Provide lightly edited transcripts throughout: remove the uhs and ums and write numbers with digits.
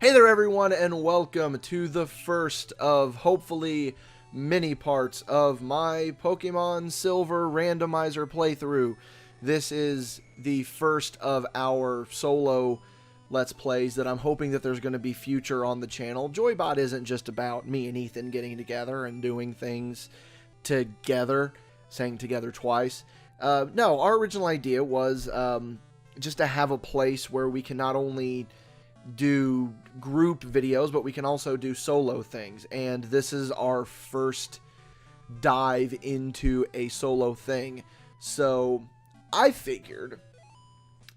Hey there everyone, and welcome to the first of hopefully many parts of my Pokemon Silver Randomizer playthrough. This is the first of our solo Let's Plays that I'm hoping that there's going to be future on the channel. Joybot isn't just about me and Ethan getting together and doing things together, saying together twice. No, our original idea was just to have a place where we can not only do group videos, but we can also do solo things, and this is our first dive into a solo thing. So I figured,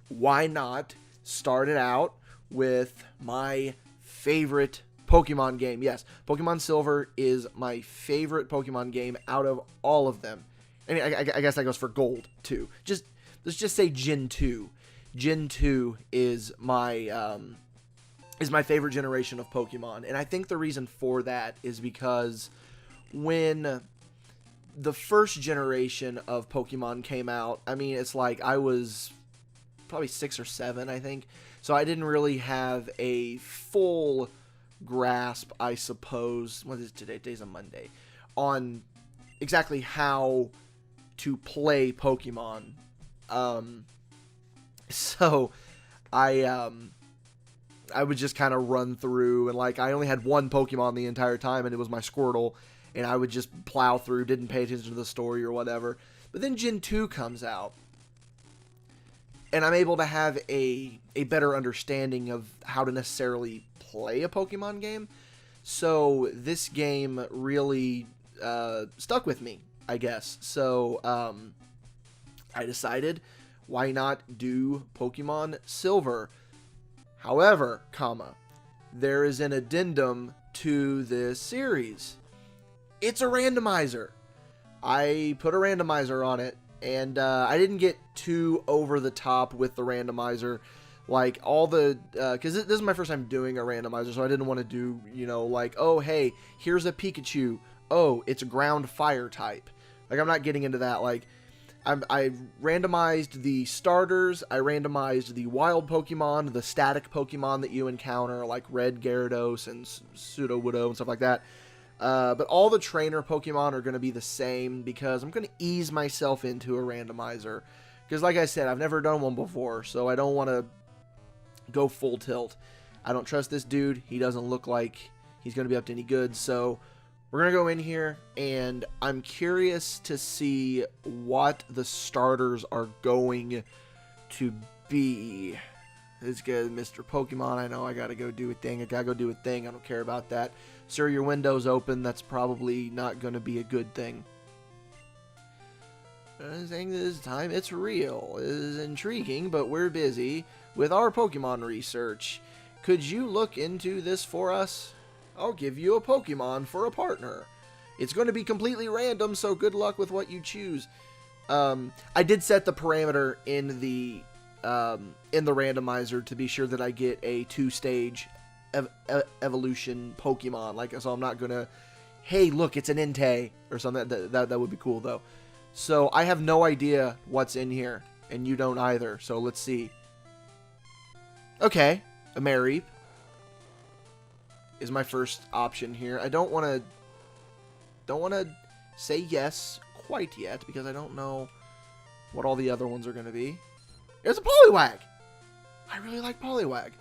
why not start it out with my favorite Pokemon game? Yes, Pokemon Silver is my favorite Pokemon game out of all of them. I mean, I guess that goes for Gold too. Let's just say Gen 2. Gen 2 is my favorite generation of Pokemon, and I think the reason for that is because when the first generation of Pokemon came out, I mean, it's like I was probably 6 or 7, I think, so I didn't really have a full grasp, I suppose, what is today? Today's a Monday, on exactly how to play Pokemon. So I would just kind of run through, and like I only had one Pokemon the entire time, and it was my Squirtle, and I would just plow through, didn't pay attention to the story or whatever. But then Gen 2 comes out, and I'm able to have a better understanding of how to necessarily play a Pokemon game. So this game really stuck with me, I guess. So I decided, why not do Pokemon Silver? However, there is an addendum to this series. It's a randomizer. I put a randomizer on it, and I didn't get too over the top with the randomizer. Like, all the, because this is my first time doing a randomizer, so I didn't want to do, you know, like, oh, hey, here's a Pikachu. Oh, it's a ground fire type. Like, I'm not getting into that. Like, I randomized the starters, I randomized the wild Pokemon, the static Pokemon that you encounter, like Red Gyarados and Sudowoodo and stuff like that. But all the trainer Pokemon are going to be the same, because I'm going to ease myself into a randomizer. Because like I said, I've never done one before, so I don't want to go full tilt. I don't trust this dude. He doesn't look like he's going to be up to any good, so we're going to go in here, and I'm curious to see what the starters are going to be. This guy, Mr. Pokemon, I know I got to go do a thing. I got to go do a thing. I don't care about that. Sir, your window's open. That's probably not going to be a good thing. I'm saying this time it's real. It is intriguing, but we're busy with our Pokemon research. Could you look into this for us? I'll give you a Pokemon for a partner. It's going to be completely random, so good luck with what you choose. I did set the parameter in the randomizer to be sure that I get a 2-stage evolution Pokemon. Like, so I'm not gonna, hey, look, it's an Entei or something. That would be cool though. So I have no idea what's in here, and you don't either. So let's see. Okay, a Mareep is my first option here. I don't want to say yes quite yet, because I don't know what all the other ones are going to be. There's a Poliwag. I really like Poliwag.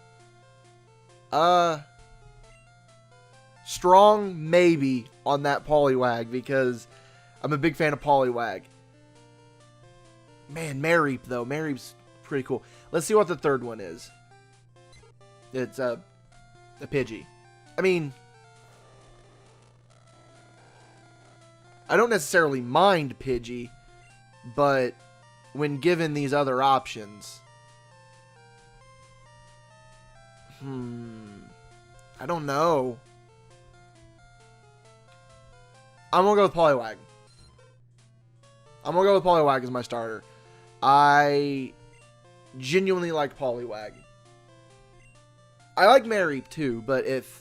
Strong maybe on that Poliwag, because I'm a big fan of Poliwag. Man, Mareep though. Mareep's pretty cool. Let's see what the third one is. It's a Pidgey. I mean, I don't necessarily mind Pidgey, but when given these other options, I don't know. I'm going to go with Poliwag. I'm going to go with Poliwag as my starter. I genuinely like Poliwag. I like Mareep too, but if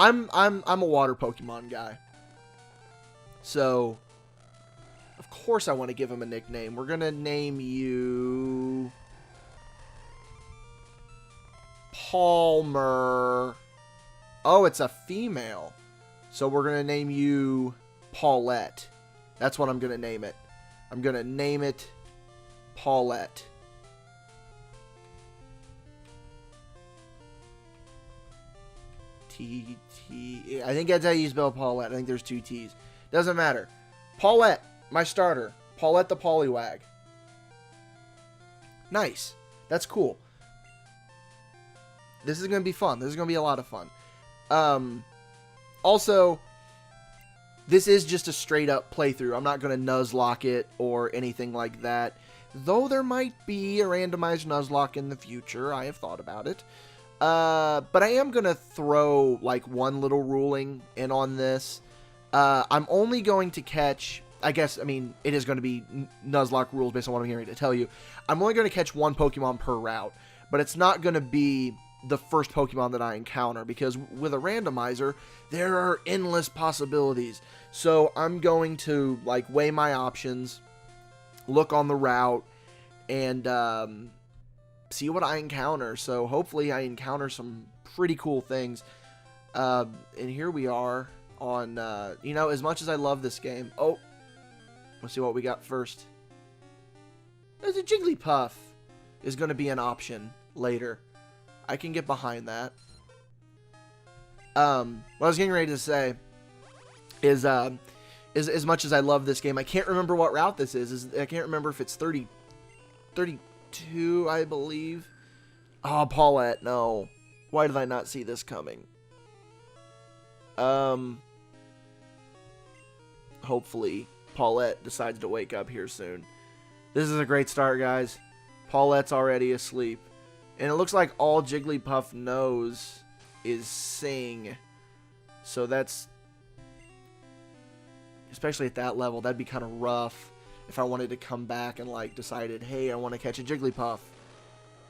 I'm a water Pokemon guy. So of course I want to give him a nickname. We're going to name you Palmer. Oh, it's a female. So we're going to name you Paulette. That's what I'm going to name it. I'm going to name it Paulette. T. I think that's how you spell Paulette. I think there's 2 T's. Doesn't matter. Paulette, my starter. Paulette the Poliwag. Nice. That's cool. This is going to be fun. This is going to be a lot of fun. Also, this is just a straight up playthrough. I'm not going to Nuzlocke it or anything like that. Though there might be a randomized Nuzlocke in the future. I have thought about it. But I am going to throw like one little ruling in on this. I'm only going to catch, I guess, I mean, it is going to be Nuzlocke rules based on what I'm hearing to tell you. I'm only going to catch 1 Pokemon per route, but it's not going to be the first Pokemon that I encounter, because with a randomizer, there are endless possibilities. So I'm going to like weigh my options, look on the route, and see what I encounter. So hopefully I encounter some pretty cool things. And here we are on, you know, as much as I love this game. Oh, let's see what we got first. There's a Jigglypuff is going to be an option later. I can get behind that. What I was getting ready to say is as much as I love this game, I can't remember what route this is. I can't remember if it's 32, I believe. Oh, Paulette, no. Why did I not see this coming? Hopefully Paulette decides to wake up here soon. This is a great start, guys. Paulette's already asleep. And it looks like all Jigglypuff knows is sing. So that's, especially at that level, that'd be kind of rough if I wanted to come back and like decided, hey, I want to catch a Jigglypuff.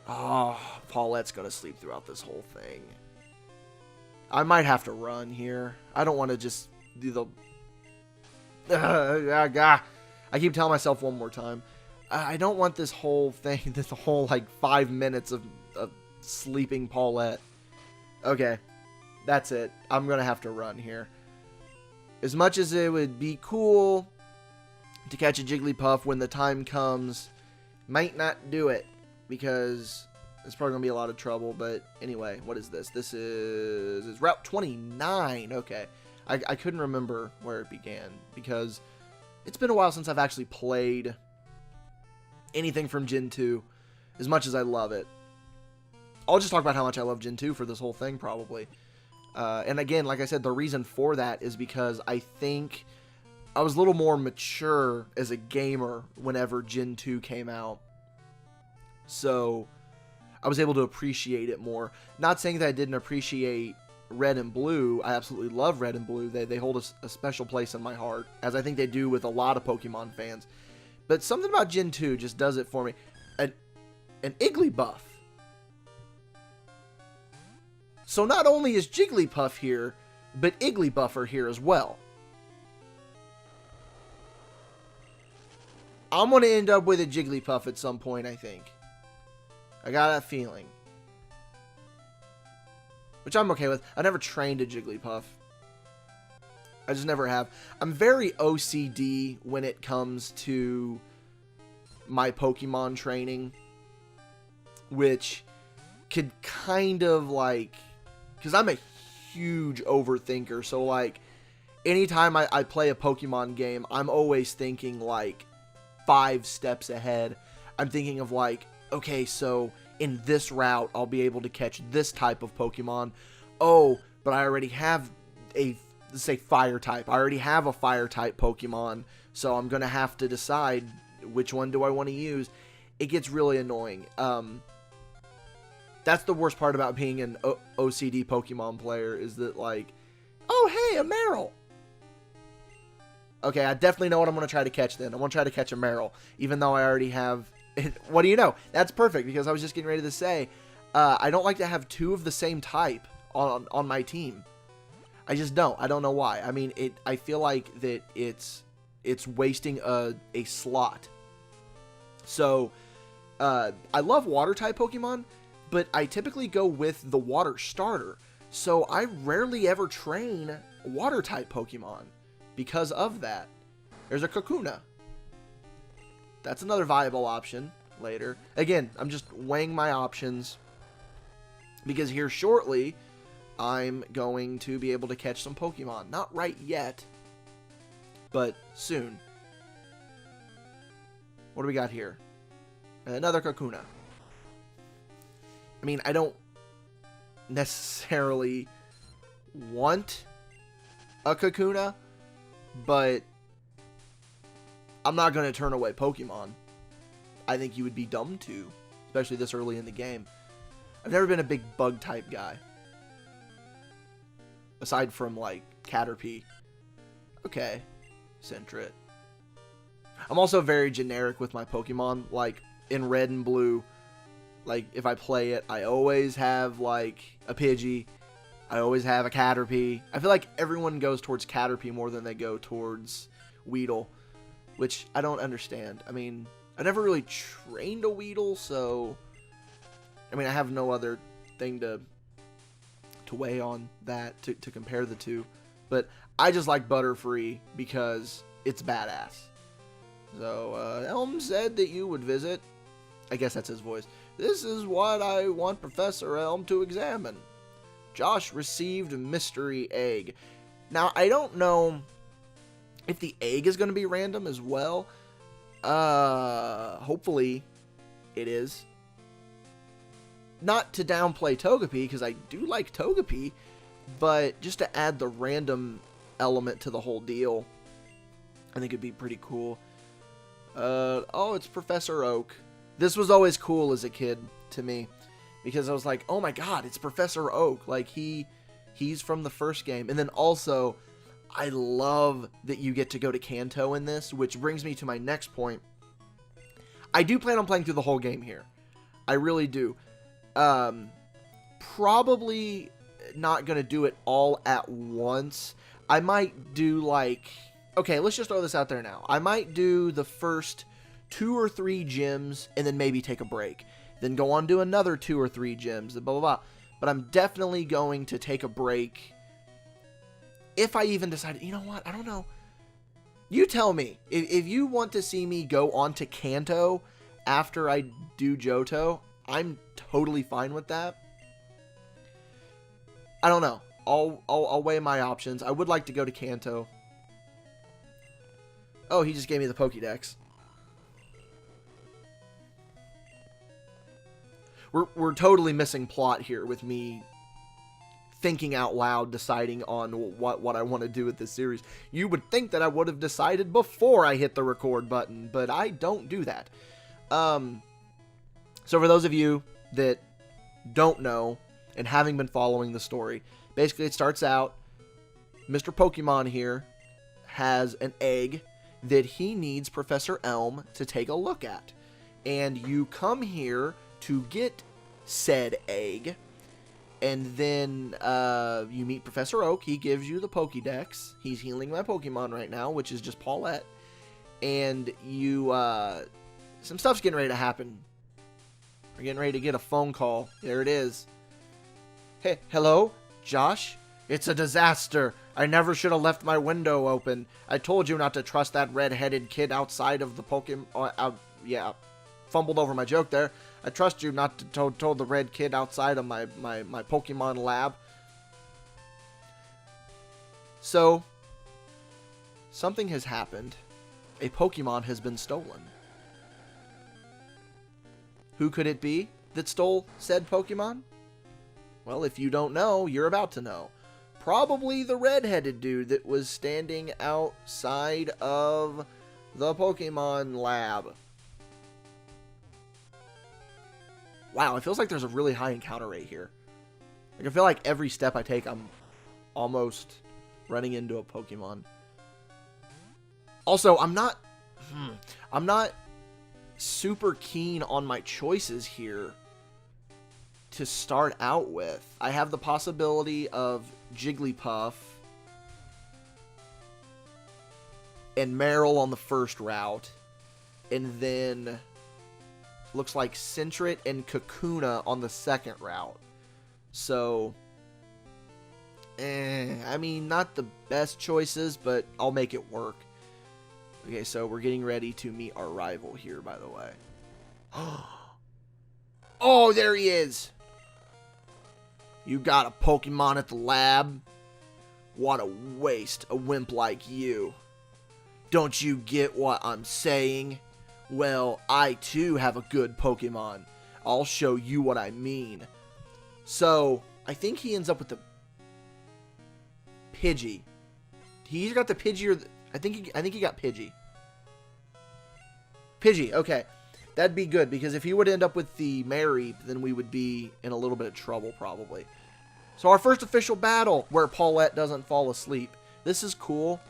Oh, Paulette's going to sleep throughout this whole thing. I might have to run here. I don't want to just do the... I keep telling myself one more time. I don't want this whole thing, this whole like 5 minutes of sleeping Paulette. Okay, that's it. I'm going to have to run here. As much as it would be cool to catch a Jigglypuff when the time comes, might not do it because it's probably going to be a lot of trouble. But anyway, what is this? This is Route 29. Okay, I couldn't remember where it began because it's been a while since I've actually played anything from Gen 2, as much as I love it. I'll just talk about how much I love Gen 2 for this whole thing, probably. And again, like I said, the reason for that is because I think I was a little more mature as a gamer whenever Gen 2 came out. So I was able to appreciate it more. Not saying that I didn't appreciate Red and Blue. I absolutely love Red and Blue. They hold a special place in my heart, as I think they do with a lot of Pokemon fans. But something about Gen 2 just does it for me. An Igglybuff. So not only is Jigglypuff here, but Igglybuff are here as well. I'm going to end up with a Jigglypuff at some point, I think. I got that feeling. Which I'm okay with. I never trained a Jigglypuff. I just never have. I'm very OCD when it comes to my Pokemon training, which could kind of like, because I'm a huge overthinker, so like anytime I play a Pokemon game, I'm always thinking like 5 steps ahead. I'm thinking of like, okay, so in this route I'll be able to catch this type of Pokemon. Oh, but I already have a, let's say, fire type. I already have a fire type Pokemon, so I'm gonna have to decide which one do I want to use. It gets really annoying. That's the worst part about being an OCD Pokemon player, is that like, oh hey, a Meryl. Okay, I definitely know what I'm going to try to catch then. I'm going to try to catch a Meryl, even though I already have... What do you know? That's perfect, because I was just getting ready to say, I don't like to have 2 of the same type on my team. I just don't. I don't know why. I mean, I feel like that it's wasting a slot. So, I love water type Pokemon, but I typically go with the water starter. So I rarely ever train water-type Pokemon because of that. There's a Kakuna. That's another viable option later. Again, I'm just weighing my options because here shortly, I'm going to be able to catch some Pokemon. Not right yet, but soon. What do we got here? Another Kakuna. I mean, I don't necessarily want a Kakuna, but I'm not going to turn away Pokemon. I think you would be dumb to, especially this early in the game. I've never been a big bug type guy. Aside from, like, Caterpie. Okay. Sentret. I'm also very generic with my Pokemon. Like, in Red and Blue, like, if I play it, I always have, like, a Pidgey. I always have a Caterpie. I feel like everyone goes towards Caterpie more than they go towards Weedle, which I don't understand. I mean, I never really trained a Weedle, so... I mean, I have no other thing to weigh on that, to compare the two. But I just like Butterfree because it's badass. So, Elm said that you would visit. I guess that's his voice. This is what I want Professor Elm to examine. Josh received a mystery egg. Now, I don't know if the egg is going to be random as well. Hopefully it is. Not to downplay Togepi, because I do like Togepi, but just to add the random element to the whole deal, I think it'd be pretty cool. Oh, it's Professor Oak. This was always cool as a kid to me, because I was like, oh my god, it's Professor Oak. Like, he's from the first game. And then also, I love that you get to go to Kanto in this, which brings me to my next point. I do plan on playing through the whole game here. I really do. Probably not going to do it all at once. I might do, like... Okay, let's just throw this out there now. I might do the first 2 or 3 gyms and then maybe take a break. Then go on to another 2 or 3 gyms, blah, blah, blah. But I'm definitely going to take a break. If I even decide, you know what, I don't know. You tell me. If you want to see me go on to Kanto after I do Johto, I'm totally fine with that. I don't know. I'll weigh my options. I would like to go to Kanto. Oh, he just gave me the Pokédex. We're totally missing plot here with me thinking out loud, deciding on what I want to do with this series. You would think that I would have decided before I hit the record button, but I don't do that. So for those of you that don't know and having been following the story, basically it starts out, Mr. Pokemon here has an egg that he needs Professor Elm to take a look at. And you come here to get said egg, and then you meet Professor Oak. He gives you the Pokédex. He's healing my Pokemon right now, which is just Paulette. And you, some stuff's getting ready to happen. We're getting ready to get a phone call. There it is. Hey, hello? Josh? It's a disaster. I never should have left my window open. I told you not to trust that red-headed kid outside of the Pokemon... yeah, fumbled over my joke there. I trust you not to told the red kid outside of my Pokemon lab. So, something has happened. A Pokemon has been stolen. Who could it be that stole said Pokemon? Well, if you don't know, you're about to know. Probably the red-headed dude that was standing outside of the Pokemon lab. Wow, it feels like there's a really high encounter rate here. Like, I feel like every step I take, I'm almost running into a Pokemon. Also, I'm not super keen on my choices here to start out with. I have the possibility of Jigglypuff and Meryl on the first route, and then looks like Sentret and Kakuna on the second route. So I mean, not the best choices, but I'll make it work. Okay, so we're getting ready to meet our rival here, by the way. Oh, there he is! You got a Pokemon at the lab? What a waste, a wimp like you. Don't you get what I'm saying? Well, I too have a good Pokemon. I'll show you what I mean. So, I think he ends up with the Pidgey. He either got the Pidgey or I think he got Pidgey. Pidgey, okay. That'd be good, because if he would end up with the Mareep, then we would be in a little bit of trouble, probably. So our first official battle, where Paulette doesn't fall asleep. This is cool.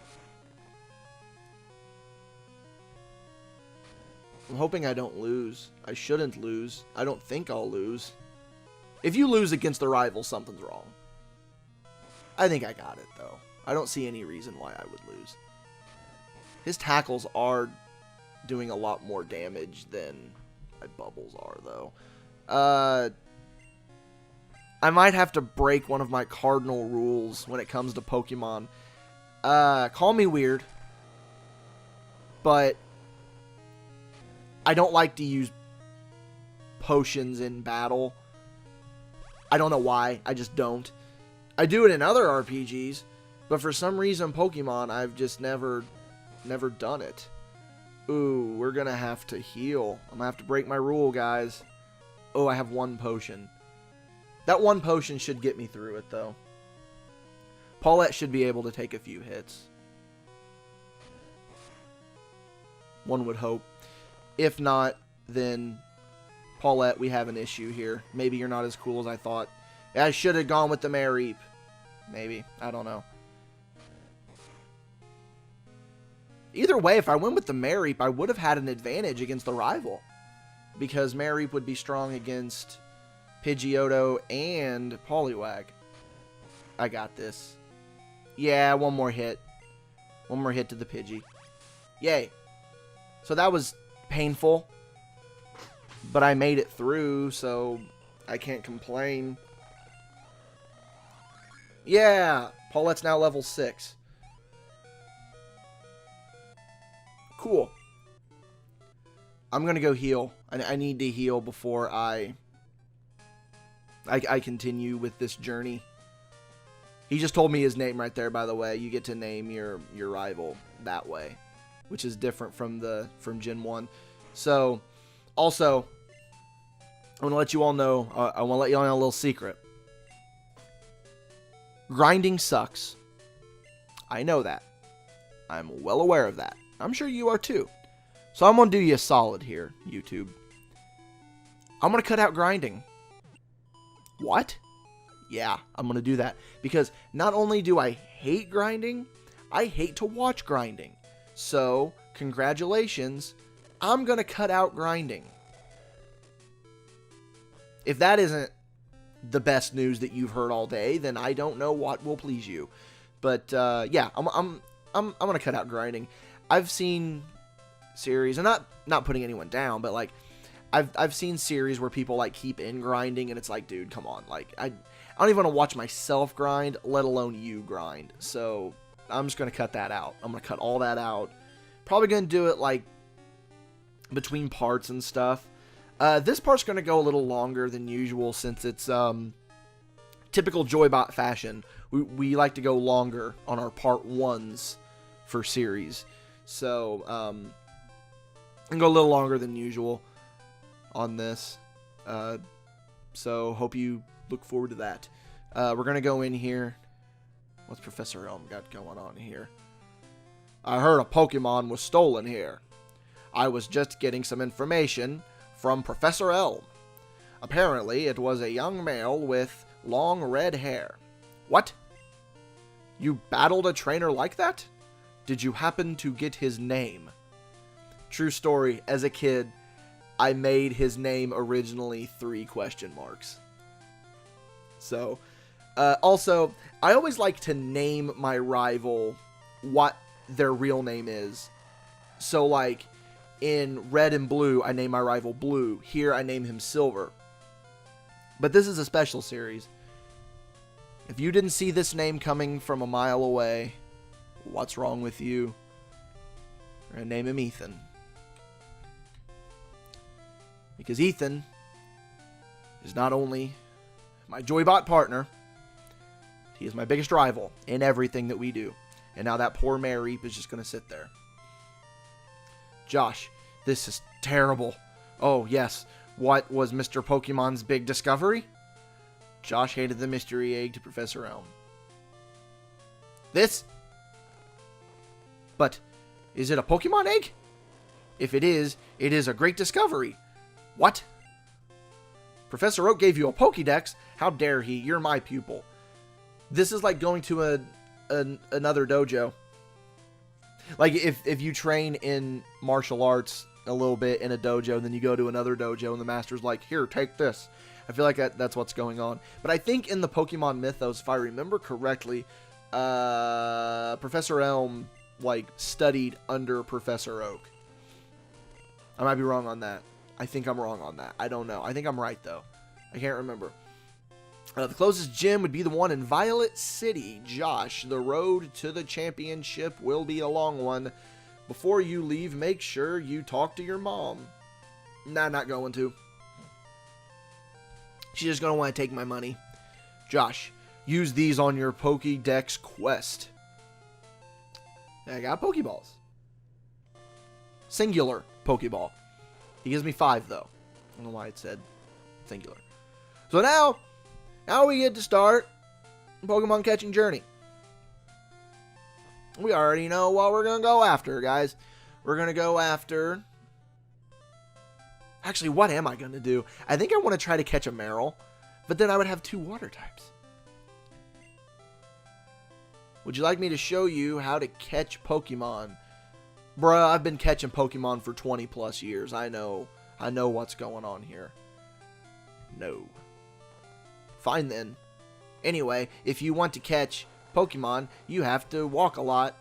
I'm hoping I don't lose. I shouldn't lose. I don't think I'll lose. If you lose against the rival, something's wrong. I think I got it, though. I don't see any reason why I would lose. His tackles are doing a lot more damage than my bubbles are, though. I might have to break one of my cardinal rules when it comes to Pokemon. Call me weird, but I don't like to use potions in battle. I don't know why. I just don't. I do it in other RPGs, but for some reason Pokemon, I've just never done it. Ooh, we're gonna have to heal. I'm gonna have to break my rule, guys. Oh, I have one potion. That one potion should get me through it, though. Paulette should be able to take a few hits. One would hope. If not, then Paulette, we have an issue here. Maybe you're not as cool as I thought. I should have gone with the Mareep. Maybe. I don't know. Either way, if I went with the Mareep, I would have had an advantage against the rival. Because Mareep would be strong against Pidgeotto and Poliwag. I got this. Yeah, one more hit. One more hit to the Pidgey. Yay. So that was painful. But I made it through, so I can't complain. Yeah! Paulette's now level 6. Cool. I'm gonna go heal. I need to heal before I continue with this journey. He just told me his name right there, by the way. You get to name your rival that way, which is different from Gen 1. So, also, I want to let you all know, I want to let you all know a little secret. Grinding sucks. I know that. I'm well aware of that. I'm sure you are too. So I'm going to do you a solid here, YouTube. I'm going to cut out grinding. What? Yeah, I'm going to do that. Because not only do I hate grinding, I hate to watch grinding. So, congratulations, I'm going to cut out grinding. If that isn't the best news that you've heard all day, then I don't know what will please you. But, yeah, I'm going to cut out grinding. I've seen series, and not putting anyone down, but like I've seen series where people like keep in grinding, and it's like, dude, come on, like I don't even want to watch myself grind, let alone you grind. So I'm just gonna cut that out. I'm gonna cut all that out. Probably gonna do it like between parts and stuff. This part's gonna go a little longer than usual since it's typical Joybot fashion. We like to go longer on our part 1s for series. So, and go a little longer than usual on this. So, hope you look forward to that. We're going to go in here. What's Professor Elm got going on here? I heard a Pokemon was stolen here. I was just getting some information from Professor Elm. Apparently, it was a young male with long red hair. What? You battled a trainer like that? Did you happen to get his name? True story, as a kid, I made his name originally 3 question marks. So, also, I always like to name my rival what their real name is. So, like, in Red and Blue, I name my rival Blue. Here, I name him Silver. But this is a special series. If you didn't see this name coming from a mile away, what's wrong with you? We're going to name him Ethan. Because Ethan is not only my Joybot partner, he is my biggest rival in everything that we do. And now that poor Mary is just going to sit there. Josh, this is terrible. Oh, yes. What was Mr. Pokemon's big discovery? Josh handed the mystery egg to Professor Elm. This? But, is it a Pokemon egg? If it is a great discovery. What? Professor Oak gave you a Pokédex? How dare he? You're my pupil. This is like going to another dojo. Like if you train in martial arts a little bit in a dojo, then you go to another dojo and the master's like, here, take this. I feel like that's what's going on. But I think in the Pokemon mythos, if I remember correctly, Professor Elm like studied under Professor Oak. I might be wrong on that. I think I'm wrong on that. I don't know. I think I'm right though. I can't remember. The closest gym would be the one in Violet City. Josh, the road to the championship will be a long one. Before you leave, make sure you talk to your mom. Nah, not going to. She's just going to want to take my money. Josh, use these on your Pokédex quest. I got Pokeballs. Singular Pokeball. He gives me 5, though. I don't know why it said singular. So now we get to start Pokemon catching journey. We already know what we're going to go after, guys. We're going to go after... Actually, what am I going to do? I think I want to try to catch a Marill, but then I would have 2 water types. Would you like me to show you how to catch Pokemon? Bruh, I've been catching Pokemon for 20 plus years. I know what's going on here. No. Fine then. Anyway, if you want to catch Pokemon, you have to walk a lot.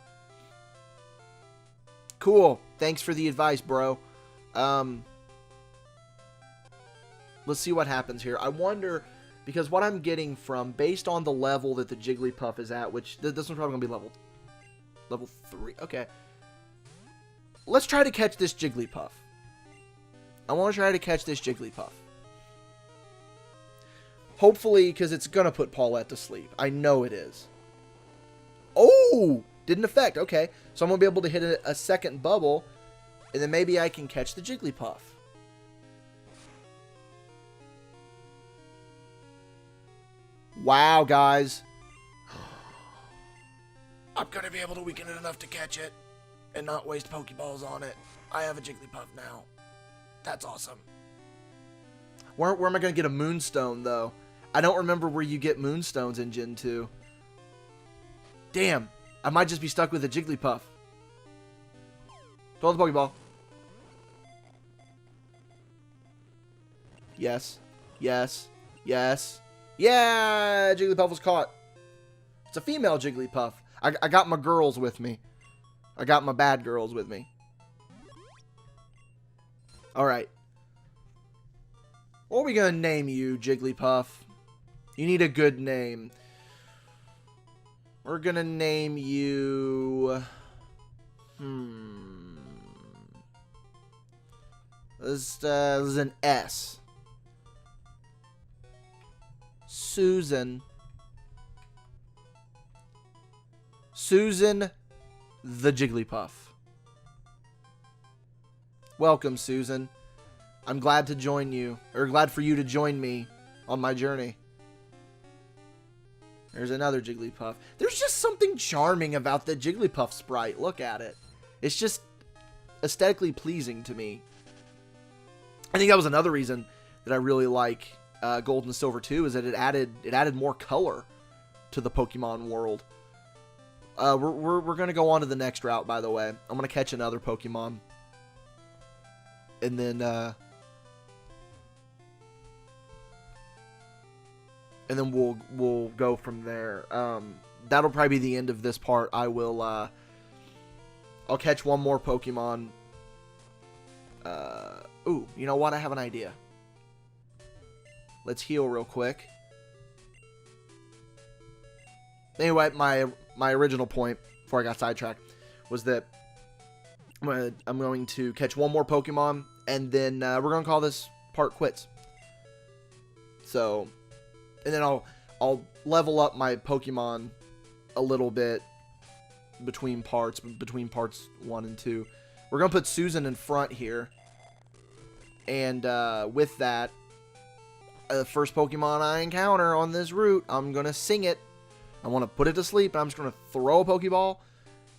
Cool. Thanks for the advice, bro. Let's see what happens here. I wonder, because what I'm getting from, based on the level that the Jigglypuff is at, which this one's probably going to be level 3. Okay. Let's try to catch this Jigglypuff. I want to try to catch this Jigglypuff. Hopefully, because it's going to put Paulette to sleep. I know it is. Oh! Didn't affect. Okay. So I'm going to be able to hit a second bubble. And then maybe I can catch the Jigglypuff. Wow, guys. I'm going to be able to weaken it enough to catch it. And not waste Pokeballs on it. I have a Jigglypuff now. That's awesome. Where am I going to get a Moonstone, though? I don't remember where you get Moonstones in Gen 2. Damn. I might just be stuck with a Jigglypuff. Throw the Pokeball. Yes. Yes. Yes. Yeah! Jigglypuff was caught. It's a female Jigglypuff. I got my girls with me. I got my bad girls with me. Alright. What are we going to name you, Jigglypuff? You need a good name. We're going to name you... This is an S. Susan. Susan the Jigglypuff. Welcome, Susan. I'm glad to join you, or glad for you to join me on my journey. There's another Jigglypuff. There's just something charming about the Jigglypuff sprite. Look at it. It's just aesthetically pleasing to me. I think that was another reason that I really like Gold and Silver 2, is that it added more color to the Pokemon world. We're going to go on to the next route, by the way. I'm going to catch another Pokemon. And then we'll go from there. That'll probably be the end of this part. I'll catch one more Pokemon. Ooh, you know what? I have an idea. Let's heal real quick. Anyway, my original point before I got sidetracked was that I'm going to catch one more Pokemon, and then we're going to call this part quits. So, and then I'll level up my Pokemon a little bit between parts 1 and 2. We're going to put Susan in front here. And with that, the first Pokemon I encounter on this route, I'm going to sing it. I want to put it to sleep, and I'm just going to throw a Pokeball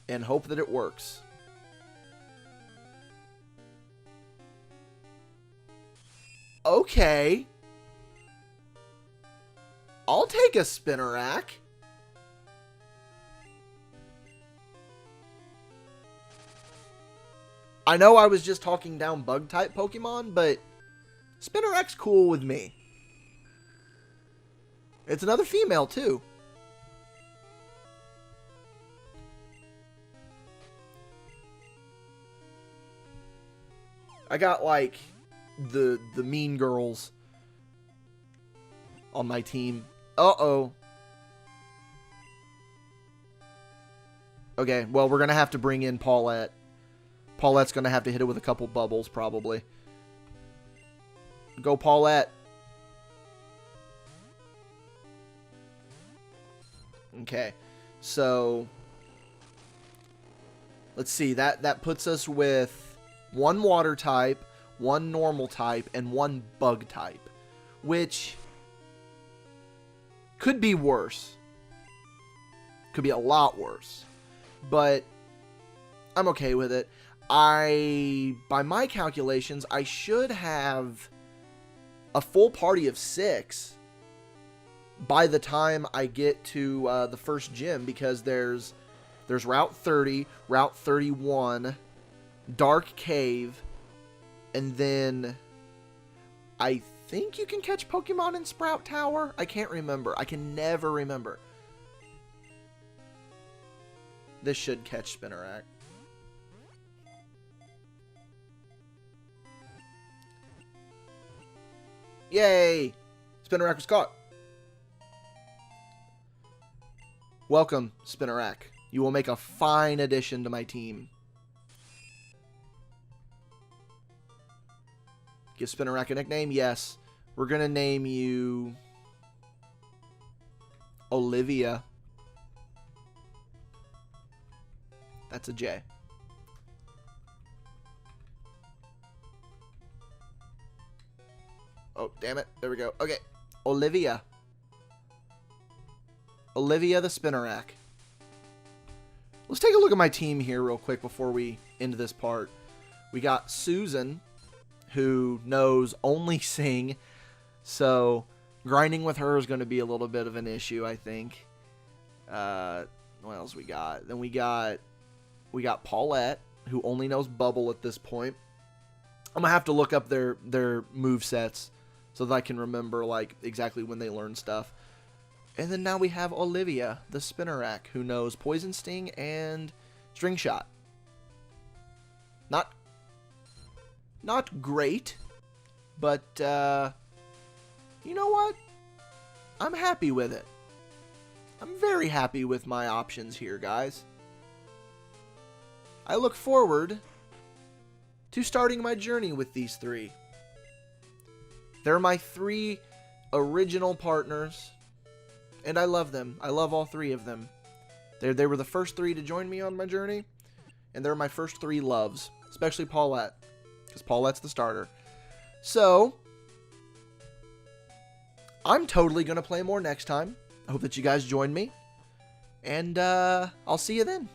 and hope that it works. Okay. I'll take a Spinarak. I know I was just talking down Bug-type Pokemon, but Spinarak's cool with me. It's another female, too. I got, like, the mean girls on my team. Uh-oh. Okay, well, we're going to have to bring in Paulette. Paulette's going to have to hit it with a couple bubbles, probably. Go, Paulette. Okay, so let's see. That puts us with 1 water type, 1 normal type, and 1 bug type, which could be worse. Could be a lot worse, but I'm okay with it. By my calculations, I should have a full party of 6 by the time I get to the first gym, because there's Route 30, Route 31, Dark Cave, and then I think you can catch Pokemon in Sprout Tower. I can't remember. I can never remember. This should catch Spinarak. Yay! Spinarak was caught. Welcome, Spinarak. You will make a fine addition to my team. Give Spinarak a nickname? Yes. We're going to name you Olivia. That's a J. Oh, damn it. There we go. Okay. Olivia. Olivia the Spinarak. Let's take a look at my team here real quick before we end this part. We got Susan, who knows only Sing. So, grinding with her is going to be a little bit of an issue, I think. What else we got? Then we got Paulette, who only knows Bubble at this point. I'm going to have to look up their movesets so that I can remember, like, exactly when they learn stuff. And then now we have Olivia, the Spinarak, who knows Poison Sting and String Shot. Not great, but, you know what? I'm happy with it. I'm very happy with my options here, guys. I look forward to starting my journey with these 3. They're my 3 original partners, and I love them. I love all 3 of them. They were the first 3 to join me on my journey, and they're my first 3 loves, especially Paulette, because Paulette's the starter. So, I'm totally going to play more next time. I hope that you guys join me, and I'll see you then.